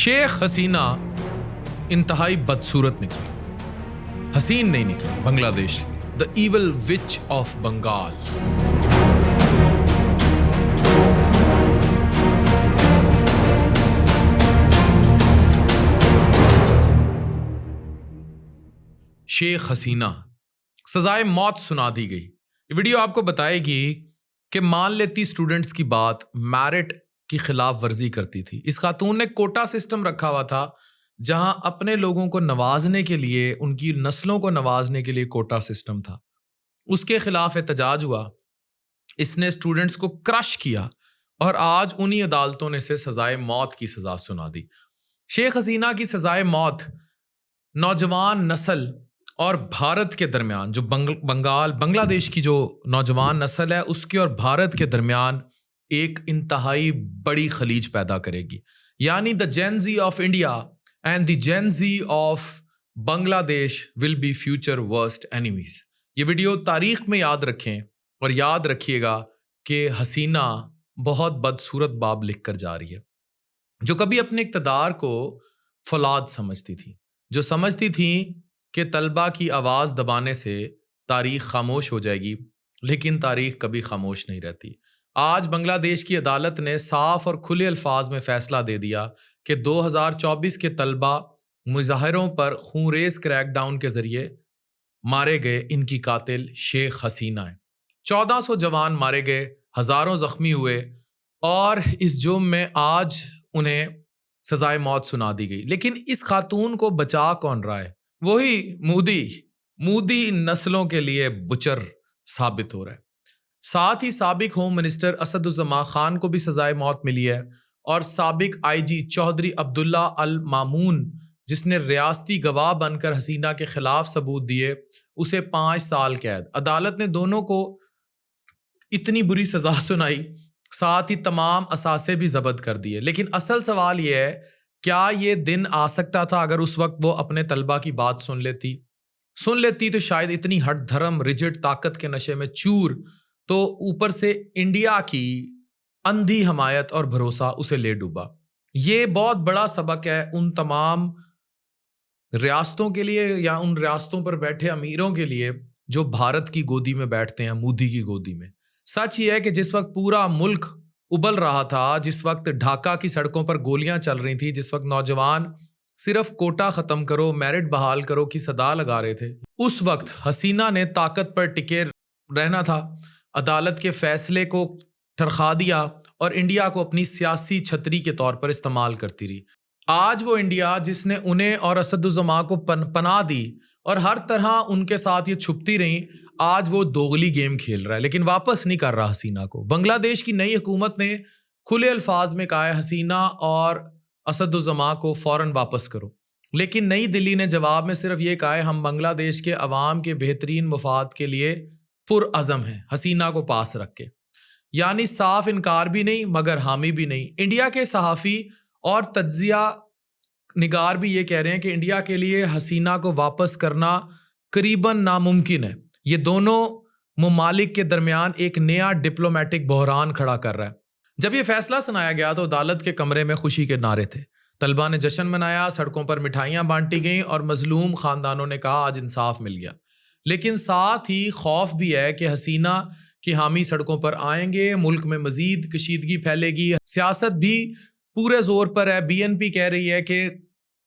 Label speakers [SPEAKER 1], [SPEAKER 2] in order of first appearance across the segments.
[SPEAKER 1] शेख हसीना इंतहाई बदसूरत निकली, हसीन नहीं निकली बांग्लादेश की, the evil witch of Bengal. Sheikh Hasina सजाए मौत सुना दी गई। ये वीडियो आपको बताएगी कि मान लेती स्टूडेंट्स की बात मैरिट की खिलाफ वर्जी करती थी। इस खातून ने कोटा सिस्टम रखा हुआ था जहां अपने लोगों को नवाजने के लिए, उनकी नस्लों को नवाजने के लिए कोटा सिस्टम था। उसके खिलाफ एहतजाज हुआ, इसने स्टूडेंट्स को क्रश किया और आज उन्हीं अदालतों ने इसे सजाए मौत की सजा सुना दी। शेख हसीना की सजाए मौत नौजवान नस्ल और भारत के दरमियान, जो बांग्लादेश की जो नौजवान नस्ल है उसके और भारत के दरमियान एक इंतहाई बड़ी खलीज पैदा करेगी। यानी the Gen Z of India and the Gen Z of Bangladesh will be future worst enemies. ये वीडियो तारीख में याद रखें और याद रखिएगा कि हसीना बहुत बदसूरत बाब लिख कर जा रही है, जो कभी अपने इक़्तिदार को फौलाद समझती थी, जो समझती थी कि तलबा की आवाज़ दबाने से तारीख खामोश हो जाएगी, लेकिन तारीख कभी खामोश नहीं रहती। आज बांग्लादेश की अदालत ने साफ और खुले अल्फाज में फैसला दे दिया कि 2024 के तलबा मुजाहिरों पर खूनरेज क्रैकडाउन के जरिए मारे गए, इनकी कातिल शेख हसीना है। 1400 जवान मारे गए, हज़ारों ज़ख्मी हुए और इस जुर्म में आज उन्हें सजाए मौत सुना दी गई। लेकिन इस खातून को बचा कौन रहा है? वही मूदी नस्लों के लिए बुचर साबित हो रहा है। साथ ही साबिक होम मिनिस्टर असदुज़्ज़मा खान को भी सजाए मौत मिली है और साबिक आईजी चौधरी अब्दुल्ला अल मामून, जिसने रियासती गवाह बनकर हसीना के खिलाफ सबूत दिए, उसे 5 साल कैद। अदालत ने दोनों को इतनी बुरी सजा सुनाई, साथ ही तमाम असासे भी जब्त कर दिए। लेकिन असल सवाल यह है, क्या ये दिन आ सकता था अगर उस वक्त वो अपने तलबा की बात सुन लेती तो शायद इतनी हट धर्म रिजिड ताकत के नशे में चूर, तो ऊपर से इंडिया की अंधी हमायत और भरोसा उसे ले डूबा। ये बहुत बड़ा सबक है उन तमाम रियासतों के लिए या उन रियासतों पर बैठे अमीरों के लिए जो भारत की गोदी में बैठते हैं, मोदी की गोदी में। सच ये है कि जिस वक्त पूरा मुल्क उबल रहा था, जिस वक्त ढाका की सड़कों पर गोलियां चल रही थी, जिस वक्त नौजवान सिर्फ कोटा खत्म करो, मेरिट बहाल करो की सदा लगा रहे थे, उस वक्त हसीना ने ताकत पर टिके रहना था, अदालत के फैसले को ठरखा दिया और इंडिया को अपनी सियासी छतरी के तौर पर इस्तेमाल करती रही। आज वो इंडिया जिसने उन्हें और असदुज़्ज़मा को पनाह दी और हर तरह उनके साथ ये छुपती रही, आज वो दोगली गेम खेल रहा है, लेकिन वापस नहीं कर रहा हसीना को। बांग्लादेश की नई हुकूमत ने खुले अल्फाज में कहा है हसीना और असदुज़्ज़मा को फौरन वापस करो, लेकिन नई दिल्ली ने जवाब में सिर्फ ये कहा है हम बांग्लादेश के अवाम के बेहतरीन मफाद के लिए पुरअज़म है हसीना को पास रख के। यानी साफ इनकार भी नहीं मगर हामी भी नहीं। इंडिया के सहाफ़ी और तज्जिया निगार भी ये कह रहे हैं कि इंडिया के लिए हसीना को वापस करना करीबन नामुमकिन है। ये दोनों मुमालिक के दरमियान एक नया डिप्लोमेटिक बहरान खड़ा कर रहा है। जब ये फैसला सुनाया गया तो अदालत के कमरे में खुशी के नारे थे, तलबा ने जश्न मनाया, सड़कों पर मिठाइयाँ बांटी गईं और मजलूम ख़ानदानों ने कहा आज इंसाफ मिल गया। लेकिन साथ ही खौफ भी है कि हसीना के हामी सड़कों पर आएंगे, मुल्क में मजीद कशीदगी फैलेगी, सियासत भी पूरे जोर पर है। BNP कह रही है कि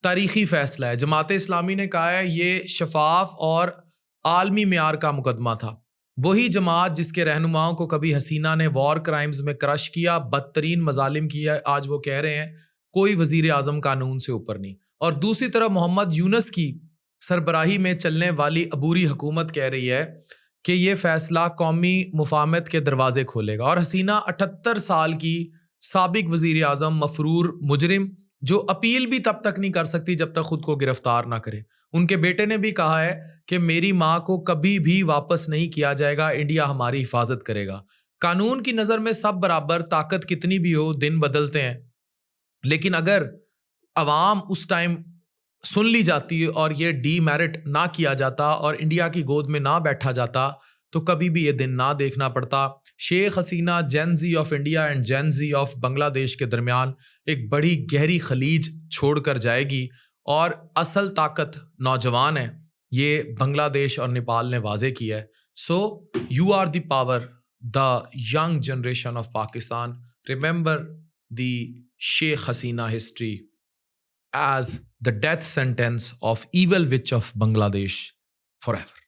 [SPEAKER 1] तारीखी फैसला है, जमात इस्लामी ने कहा है ये शफाफ और आलमी मेयार का मुकदमा था। वही जमात जिसके रहनुमाओं को कभी हसीना ने वॉर क्राइम्स में क्रश किया, बदतरीन मजालिम किया, आज वो कह रहे हैं कोई वजीर आजम कानून से ऊपर नहीं। और दूसरी तरफ मोहम्मद यूनुस की सरबराही में चलने वाली अबूरी हुकूमत कह रही है कि ये फैसला कौमी मुफाहमत के दरवाजे खोलेगा। और हसीना 78 साल की साबिक वजीर आजम मफरूर मुजरिम, जो अपील भी तब तक नहीं कर सकती जब तक खुद को गिरफ्तार ना करे। उनके बेटे ने भी कहा है कि मेरी माँ को कभी भी वापस नहीं किया जाएगा, इंडिया हमारी हिफाजत करेगा। कानून की नज़र में सब बराबर, ताकत कितनी भी हो, दिन बदलते हैं, लेकिन अगर अवाम उस टाइम सुन ली जाती और ये डीमेरिट ना किया जाता और इंडिया की गोद में ना बैठा जाता تو کبھی بھی یہ دن نہ دیکھنا پڑتا. Sheikh Hasina Gen Z of India and Gen Z of Bangladesh کے درمیان ایک بڑی گہری خلیج چھوڑ کر جائے گی, اور اصل طاقت نوجوان ہے, یہ بنگلہ دیش اور نیپال نے واضح کیا ہے. So you are the power, the young generation of Pakistan. Remember the Sheikh Hasina history as the death sentence of evil witch of Bangladesh forever.